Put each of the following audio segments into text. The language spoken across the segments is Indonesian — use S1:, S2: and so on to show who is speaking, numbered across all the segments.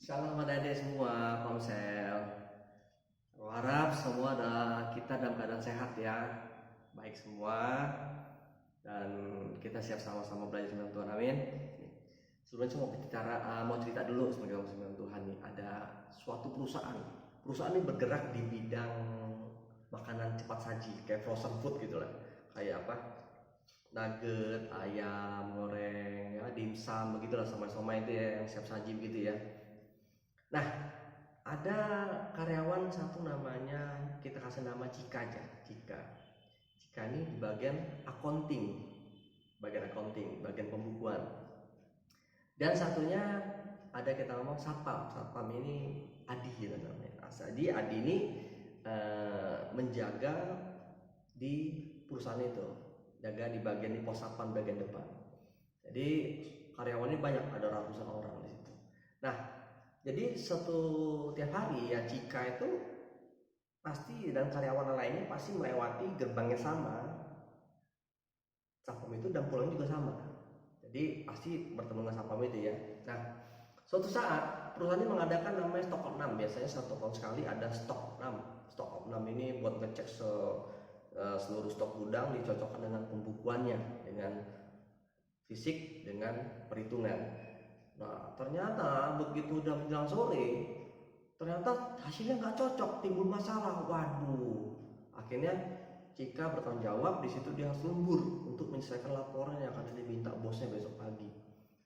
S1: Shalom adik-adik semua, Komsel. Aku harap semua kita dalam keadaan sehat ya, baik semua, dan kita siap sama-sama belajar firman Tuhan. Amin. Sebelumnya saya mau cerita dulu sebagai orang firman Tuhan nih. Ada suatu perusahaan ini bergerak di bidang makanan cepat saji, kayak frozen food gitu lah, kayak apa? Nugget, ayam goreng, ya, dimsum begitulah, somai-somai itu ya yang siap saji begitu ya. Nah, ada karyawan satu namanya, kita kasih nama Cika aja. Cika ini di bagian accounting, bagian pembukuan. Dan satunya ada kita ngomong Satpam ini Adi gitu namanya. Jadi Adi ini menjaga di perusahaan itu, jaga di bagian di pos satpam bagian depan. Jadi karyawannya banyak, ada ratusan orang di situ. Nah, jadi tiap hari ya Cika itu pasti, dan karyawan lainnya pasti melewati gerbangnya sama, satpam itu, dan pulangnya juga sama. Jadi pasti bertemu dengan satpam itu ya. Nah, suatu saat perusahaan ini mengadakan namanya stok opnam. Biasanya 1 tahun sekali ada stok opnam. Stok opnam ini buat ngecek seluruh stok gudang, dicocokkan dengan pembukuannya, dengan fisik, dengan perhitungan. Nah, ternyata begitu udah menjelang sore, ternyata hasilnya nggak cocok, timbul masalah. Waduh, akhirnya Cika bertanggung jawab. Di situ dia harus lembur untuk menyelesaikan laporannya karena dia minta bosnya besok pagi.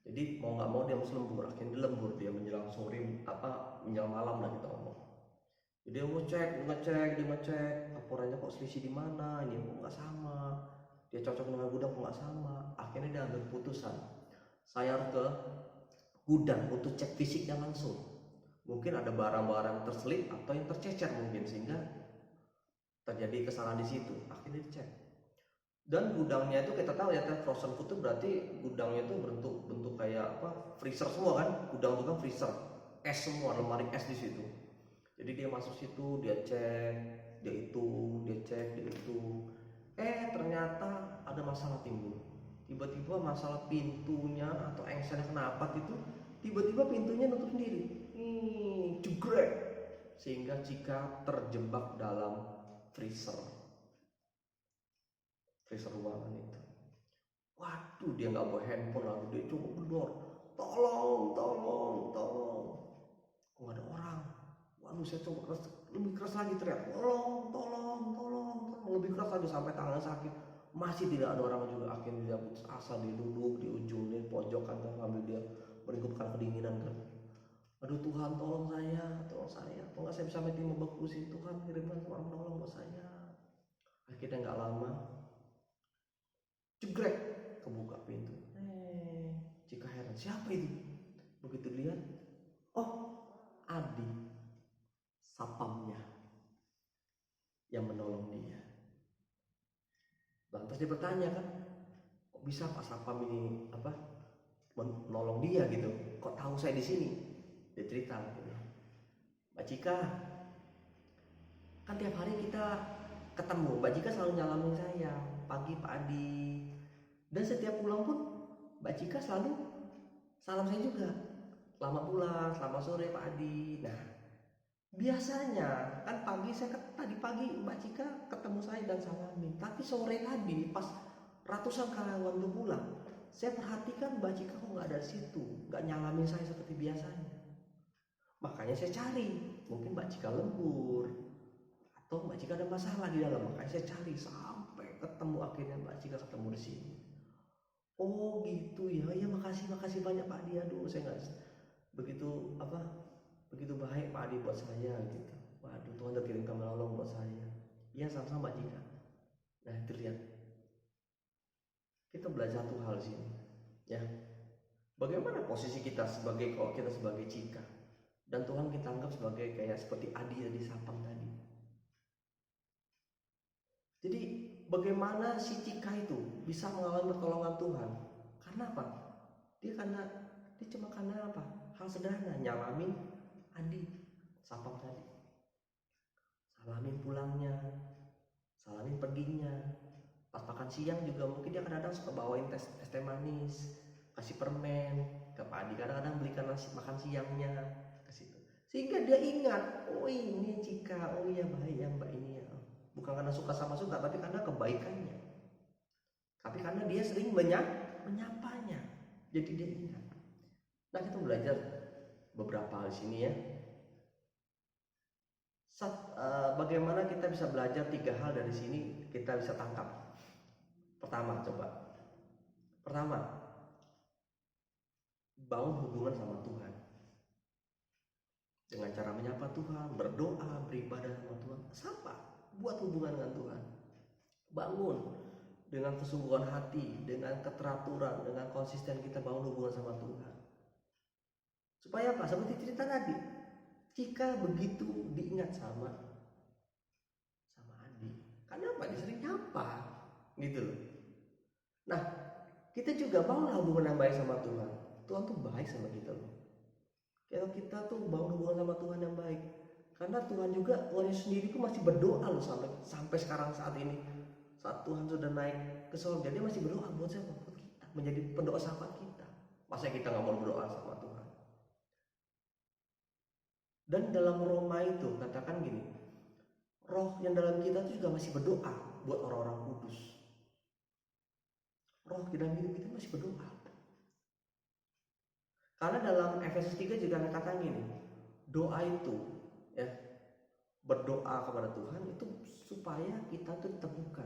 S1: Jadi mau nggak mau dia harus lembur. Akhirnya dia lembur, dia menjelang sore, menjelang malam lah kita ngomong. Jadi dia ngecek laporannya, kok selisih di mana, ini kok nggak sama, dia cocok dengan gudang kok nggak sama. Akhirnya dia ambil keputusan, saya harus ke gudang untuk cek fisiknya langsung. Mungkin ada barang-barang terselip atau yang tercecer mungkin, sehingga terjadi kesalahan di situ. Akhirnya dicek. Dan gudangnya itu kita tahu ya, frozen food itu berarti gudangnya itu bentuk kayak apa? Freezer semua kan? Gudang itu kan freezer, es semua, lemari es di situ. Jadi dia masuk situ, dia cek, dia cek, dia itu. Ternyata ada masalah timbul. Tiba-tiba masalah pintunya atau engselnya kenapa gitu, tiba-tiba pintunya nutup sendiri. Jegrek. Sehingga Cika terjebak dalam freezer ruangan itu. Waduh, dia nggak bawa handphone lagi, dia coba gedor, tolong. Kok nggak ada orang? Waduh, saya coba lebih keras lagi teriak, tolong, lebih keras lagi sampai tangan sakit. Masih tidak ada orang juga. Akhirnya dia putus asa, dia duduk di ujung, di pojokan kan, sambil dia meringkupkan kedinginan kan. Aduh Tuhan, tolong saya, kok nggak saya bisa mati membeku sih, Tuhan kirimkan Tuhan, tolong buat saya. Akhirnya nggak lama, jegrek, kebuka pintu. Cika heran, siapa itu? Begitu lihat, oh Adi, sapamnya yang menolong dia. Lantas dia bertanya kan, kok bisa Pak Sapam ini menolong dia gitu? Kok tahu saya di sini? Dia cerita gitu. Mbak Cika, kan tiap hari kita ketemu, Mbak Cika selalu nyalamin saya, pagi Pak Adi. Dan setiap pulang pun Mbak Cika selalu salam saya juga. Selamat pulang, selamat sore Pak Adi. Nah, biasanya kan tadi pagi Mbak Cika ketemu saya dan salamin. Tapi sore tadi pas ratusan karyawan udah pulang, saya perhatikan Mbak Cika kok nggak ada di situ, nggak nyalamin saya seperti biasanya. Makanya saya cari, mungkin Mbak Cika lembur atau Mbak Cika ada masalah di dalam. Makanya saya cari sampai ketemu, akhirnya Mbak Cika ketemu di sini. Oh gitu ya, ya makasih banyak Pak Adi. Aduh, saya nggak begitu baik Pak Adi buat saya gitu. Waduh, Tuhan udah kirimkan menolong buat saya. Iya, sama-sama Mbak Cika. Nah, itu lihat, kita belajar satu hal sini ya. Bagaimana posisi kita kalau kita sebagai Cika, dan Tuhan kita anggap sebagai kayak seperti Adi di Sapam tadi. Jadi bagaimana si Cika itu bisa mengalami pertolongan Tuhan? Karena apa? Dia cuma karena apa? Hal sederhana, nyalamin Adi Sapam tadi. Salamin pulangnya, salamin perginya. Pas makan siang juga mungkin dia kadang-kadang suka bawain es teh manis, kasih permen ke Pak Adi. Kadang-kadang belikan nasi makan siangnya, Sehingga dia ingat, oh ini Cika, oh iya baik ya mbak ini ya. Bukan karena suka sama suka, tapi karena kebaikannya. Tapi karena dia sering menyapanya, jadi dia ingat. Nah kita belajar beberapa hal di sini ya. Bagaimana kita bisa belajar 3 hal dari sini kita bisa tangkap. Pertama, bangun hubungan sama Tuhan dengan cara menyapa Tuhan, berdoa, beribadah sama Tuhan. Sapa, buat hubungan dengan Tuhan. Bangun dengan kesungguhan hati, dengan keteraturan, dengan konsisten kita bangun hubungan sama Tuhan. Supaya apa? Seperti cerita tadi, Cika begitu diingat sama Adi. Karena apa? Dia sering nyapa, gitu loh. Nah, kita juga bangunlah hubungan yang baik sama Tuhan. Tuhan tuh baik sama kita loh. Kalau kita tuh bangun hubungan sama Tuhan yang baik, karena Tuhan juga, Tuhan sendiri tuh masih berdoa loh sampai sekarang saat ini. Saat Tuhan sudah naik ke surga, dia masih berdoa buat siapa? Buat kita, menjadi pendoa sahabat kita. Masa kita nggak mau berdoa sama Tuhan? Dan dalam Roma itu katakan gini, roh yang dalam kita itu juga masih berdoa buat orang-orang kudus. Roh di dalam hidup kita masih berdoa. Karena dalam Efesus 3 juga katakan gini, doa itu ya, berdoa kepada Tuhan itu supaya kita tuh diteguhkan.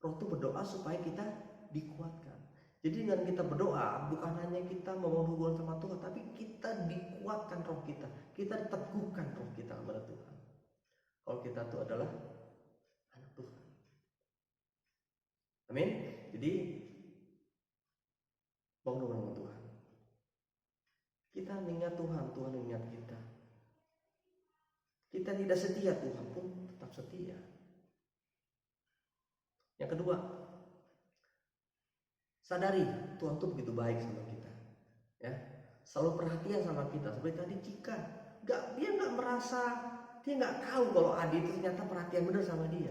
S1: Roh itu berdoa supaya kita dikuatkan. Jadi dengan kita berdoa, bukan hanya kita membangun hubungan sama Tuhan, tapi kita dikuatkan roh kita. Kita diteguhkan roh kita kepada Tuhan. Kalau kita itu adalah anak Tuhan. Amin. Jadi bangun hubungan sama Tuhan. Kita mengingat Tuhan, Tuhan mengingat kita. Kita tidak setia, Tuhan pun tetap setia. Yang kedua, sadari Tuhan tuh begitu baik sama kita, ya, selalu perhatian sama kita. Seperti tadi Cika, dia nggak merasa, dia nggak tahu kalau Adi itu ternyata perhatian benar sama dia.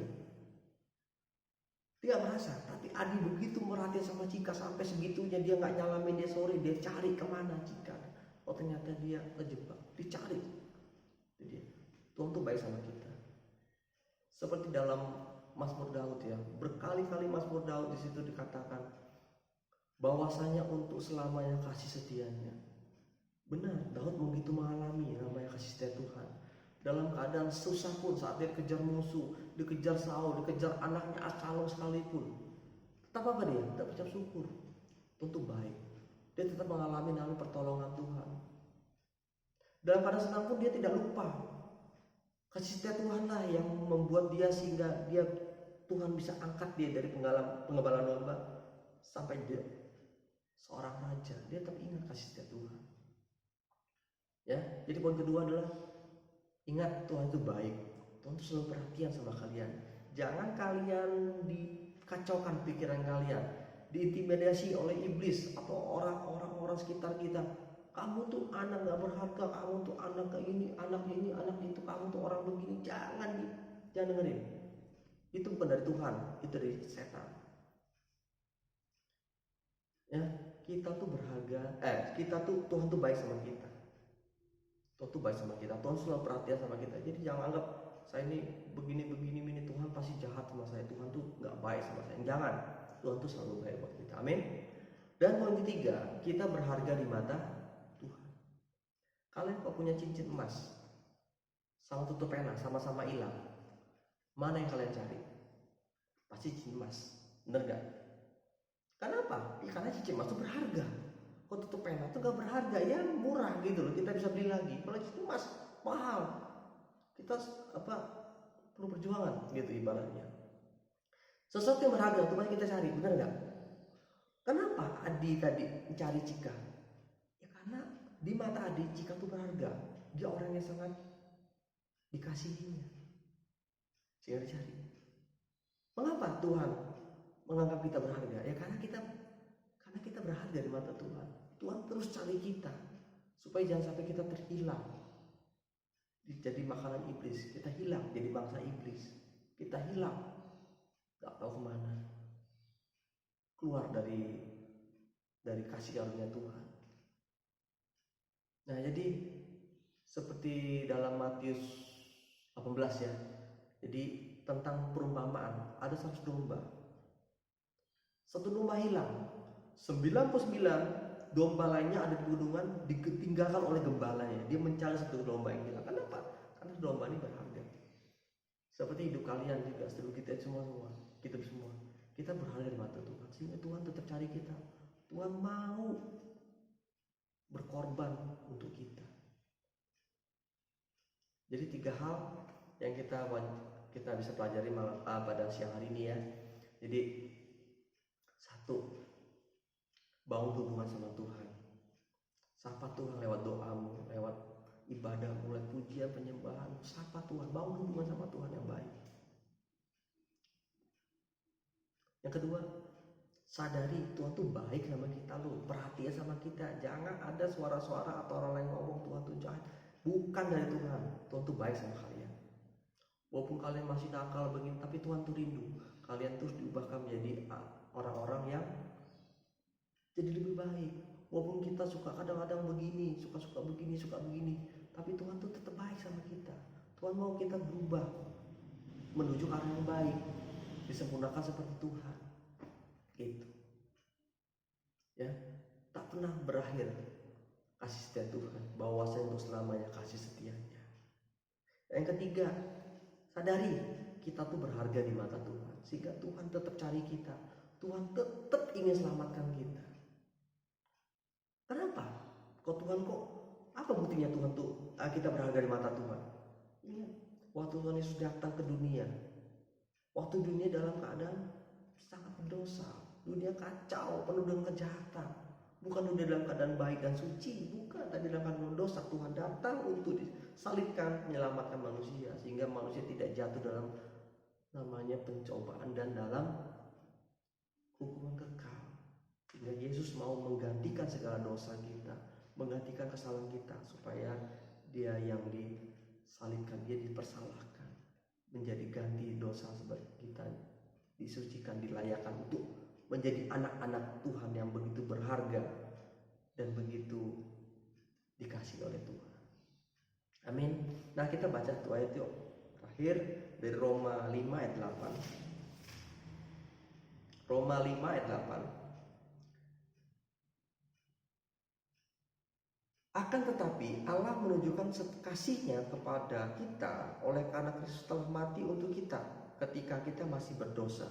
S1: Dia merasa, tapi Adi begitu merhatian sama Cika sampai segitunya dia nggak nyalamin dia sore, dia cari kemana Cika. Oh ternyata dia terjebak, dicari. Jadi Tuhan tuh baik sama kita. Seperti dalam Mazmur Daud ya, berkali-kali Mazmur Daud di situ dikatakan bahwasanya untuk selamanya kasih setianya. Benar, Daud begitu mengalami namanya kasih setia Tuhan. Dalam keadaan susah pun, saat dia dikejar musuh, dikejar Saul, dikejar anaknya Absalom sekalipun, tetap apa dia? Tetap ucap syukur. Tentu baik. Dia tetap mengalami namanya pertolongan Tuhan. Dalam keadaan senang pun dia tidak lupa. Kasih setia Tuhanlah yang membuat dia sehingga Tuhan bisa angkat dia dari penggembalaan domba sampai dia seorang raja. Dia tetap ingat kasih setia Tuhan. Ya, jadi poin kedua adalah ingat Tuhan itu baik. Tuhan itu selalu perhatian sama kalian. Jangan kalian dikacaukan pikiran kalian, diintimidasi oleh iblis atau orang-orang sekitar kita. Kamu tuh anak gak berharga, kamu tuh anak kayak ini, anak itu, kamu tuh orang begini. Jangan dengerin. Itu bukan dari Tuhan, itu dari setan. Ya, kita tuh berharga. Tuhan tuh baik sama kita. Tuhan tuh baik sama kita. Tuhan selalu perhatian sama kita. Jadi jangan anggap saya ini begini Tuhan pasti jahat sama saya. Tuhan tuh nggak baik sama saya. Jangan. Tuhan tuh selalu baik buat kita. Amin. Dan poin ketiga, kita berharga di mata Tuhan. Kalian kok punya cincin emas sama tutup pena sama-sama hilang, mana yang kalian cari? Pasti cincin emas, bener gak? Kenapa? Ya karena cincin emas itu berharga. Kok tutup pena itu gak berharga, ya murah gitu loh, kita bisa beli lagi. Kalau cincin emas mahal, kita perlu perjuangan gitu ibaratnya. Sesuatu yang berharga itu pasti kita cari, bener gak? Kenapa Adi tadi mencari Cika? Ya karena di mata Adi, Cika itu berharga. Dia orang yang sangat dikasihinya, sehingga dicari. Mengapa Tuhan menganggap kita berharga? Ya karena kita berharga di mata Tuhan. Tuhan terus cari kita supaya jangan sampai kita terhilang, jadi makanan iblis. Kita hilang jadi bangsa iblis. Kita hilang, gak tahu kemana, keluar dari kasih karunia Tuhan. Nah jadi seperti dalam Matius 18 ya. Jadi tentang perumpamaan, ada 100 domba. Satu domba hilang, 99 domba lainnya ada di gunungan ditinggalkan oleh gembalanya. Dia mencari satu domba yang hilang. Kenapa? Karena domba ini berharga. Seperti hidup kalian juga, seluruh kita semua, kita semua. Kita berharga di mata Tuhan, sehingga Tuhan tetap cari kita. Tuhan mau berkorban untuk kita. Jadi 3 hal yang kita bisa pelajari pada siang hari ini ya. Jadi 1, bangun hubungan sama Tuhan. Sapa Tuhan lewat doamu, lewat ibadahmu, lewat pujian, penyembahan. Sapa Tuhan, bangun hubungan sama Tuhan yang baik. Yang kedua, sadari Tuhan tuh baik sama kita loh, perhatian sama kita. Jangan ada suara-suara atau orang lain ngomong Tuhan tuh jahat. Bukan dari Tuhan. Tuhan tuh baik sama kalian. Walaupun kalian masih nakal begini, tapi Tuhan tuh rindu kalian terus diubahkan menjadi orang-orang yang jadi lebih baik. Walaupun kita suka kadang-kadang begini, suka begini, tapi Tuhan tuh tetap baik sama kita. Tuhan mau kita berubah menuju arah yang baik, disempurnakan seperti Tuhan. Gitu. Ya, tak pernah berakhir kasih setia Tuhan, bahwasanya untuk selamanya kasih setianya. Yang ketiga, sadari kita tuh berharga di mata Tuhan, sehingga Tuhan tetap cari kita. Tuhan tetap ingin selamatkan kita. Kenapa? Tuhan apa buktinya Tuhan tuh kita berharga di mata Tuhan? Ingat, waktu Tuhan Yesus datang ke dunia, waktu dunia dalam keadaan sangat berdosa, dunia kacau, penuh dengan kejahatan. Bukan dunia dalam keadaan baik dan suci, bukan. Tadi dalam keadaan dosa, Tuhan datang untuk disalibkan, menyelamatkan manusia, sehingga manusia tidak jatuh dalam namanya pencobaan dan dalam hukuman kekal. Sehingga Yesus mau menggantikan segala dosa kita, menggantikan kesalahan kita, supaya Dia yang disalibkan, Dia dipersalahkan, menjadi ganti dosa sebagai kita, disucikan, dilayakkan untuk menjadi anak-anak Tuhan yang begitu berharga dan begitu dikasihi oleh Tuhan. Amin. Nah, kita baca satu ayat yuk. Terakhir dari Roma 5 ayat 8. Roma 5 ayat 8. Akan tetapi Allah menunjukkan kasih-Nya kepada kita oleh karena Kristus telah mati untuk kita ketika kita masih berdosa.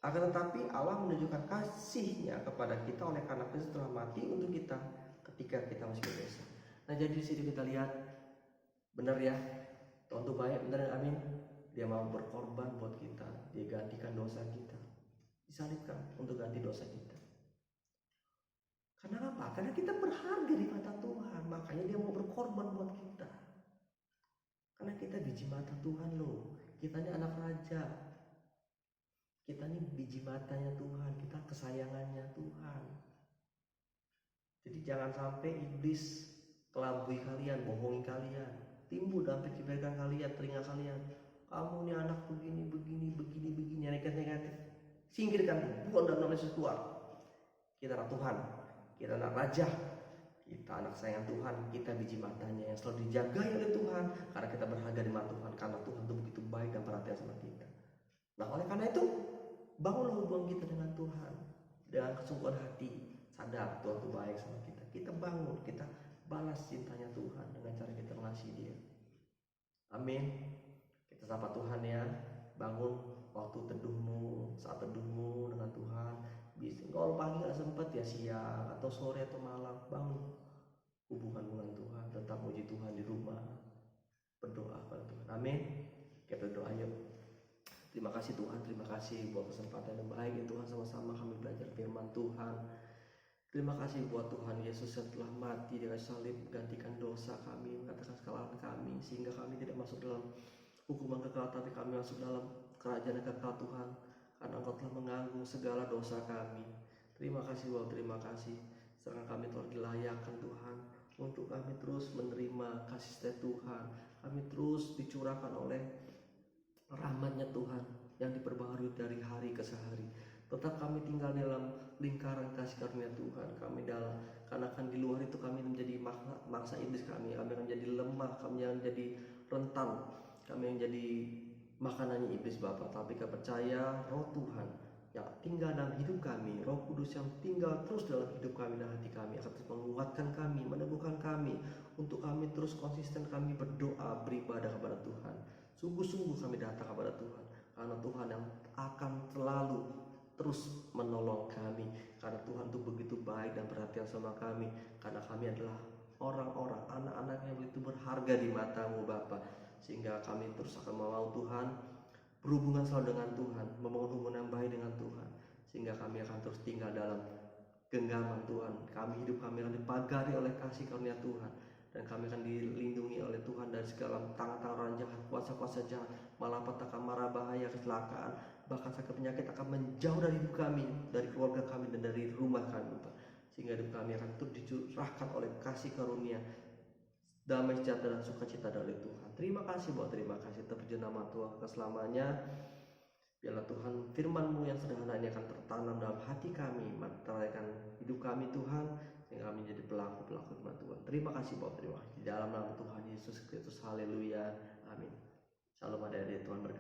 S1: Akan tetapi Allah menunjukkan kasih-Nya kepada kita oleh karena Kristus telah mati untuk kita ketika kita masih berdosa. Nah, jadi di situ kita lihat benar ya, Tuhan itu baik, benar, amin. Dia mau berkorban buat kita, Dia gantikan dosa kita, disalibkan untuk ganti dosa kita. Karena apa? Karena kita berharga di mata Tuhan, makanya Dia mau berkorban buat kita. Karena kita biji mata Tuhan loh, kita ini anak raja, kita ini biji matanya Tuhan, kita kesayangannya Tuhan. Jadi jangan sampai iblis kelabui kalian, bohongi kalian, timbul dalam pikiran kalian, telinga kalian. Kamu ini anak begini, negatif. Singkirkan, buang dalam nama Yesus keluar. Kita anak Tuhan, kita anak raja, kita anak sayang Tuhan, kita biji matanya yang selalu dijaga oleh Tuhan, karena kita berharga di mata Tuhan, karena Tuhan itu begitu baik dan perhatian sama kita. Nah, oleh karena itu, bangunlah hubungan kita dengan Tuhan dengan kesungguhan hati, sadar Tuhan itu baik sama kita. Kita bangun, kita balas cintanya Tuhan dengan cara kita mengasihi Dia. Amin. Kita sapa Tuhan ya. Bangun waktu teduhmu, saat teduhmu dengan Tuhan. Bisa kalau pagi nggak sempat ya siang atau sore atau malam, bangun hubungan dengan Tuhan. Tetap puji Tuhan di rumah, berdoa kepada Tuhan. Amin. Kita berdoa yuk. Terima kasih Tuhan, terima kasih buat kesempatan yang baik ya Tuhan, sama-sama kami belajar firman Tuhan. Terima kasih buat Tuhan Yesus yang telah mati dengan salib, menggantikan dosa kami, mengatakan kesalahan kami, sehingga kami tidak masuk dalam hukuman kekal, tapi kami masuk dalam kerajaan kekal Tuhan, karena Engkau telah menanggung segala dosa kami. Terima kasih Tuhan, terima kasih. Sekarang kami telah dilayakkan Tuhan untuk kami terus menerima kasih setia Tuhan. Kami terus dicurahkan oleh rahmat-Nya Tuhan yang diperbaharui dari hari ke hari. Tetap kami tinggal dalam lingkaran kasih karunia Tuhan. karena kan di luar itu kami menjadi mangsa iblis, kami akan jadi lemah, kami akan jadi rentan, kami yang jadi makanannya iblis Bapa. Tapi kami percaya Roh Tuhan yang tinggal dalam hidup kami, Roh Kudus yang tinggal terus dalam hidup kami dan hati kami, akan terus menguatkan kami, meneguhkan kami, untuk kami terus konsisten kami berdoa, beribadah kepada Tuhan. Sungguh-sungguh kami datang kepada Tuhan, karena Tuhan yang akan selalu terus menolong kami, karena Tuhan itu begitu baik dan perhatian sama kami, karena kami adalah orang-orang, anak-anak yang begitu berharga di mata-Mu Bapa, sehingga kami terus akan mau Tuhan berhubungan selalu dengan Tuhan, membangun hubungan yang baik dengan Tuhan, sehingga kami akan terus tinggal dalam genggaman Tuhan. Hidup kami akan dipagari oleh kasih karunia Tuhan, dan kami akan dilindungi oleh Tuhan dari segala tangan-tangan orang jahat, kuasa-kuasa jahat, malapetaka, mara bahaya, kecelakaan, bahkan sakit penyakit akan menjauh dari hidup kami, dari keluarga kami, dan dari rumah kami, sehingga hidup kami akan terus dicurahkan oleh kasih karunia, damai sejahtera dan sukacita dari Tuhan. Terima kasih Bapak, terima kasih. Terpuji nama Tuhan keselamanya. Biarlah Tuhan firman-Mu yang sederhana ini akan tertanam dalam hati kami, meteraikan hidup kami Tuhan, sehingga kami menjadi pelaku-pelaku firman Tuhan. Terima kasih Bapak, terima kasih. Di dalam nama Tuhan Yesus Kristus, haleluya, amin. Salam adik-adik, Tuhan berkati.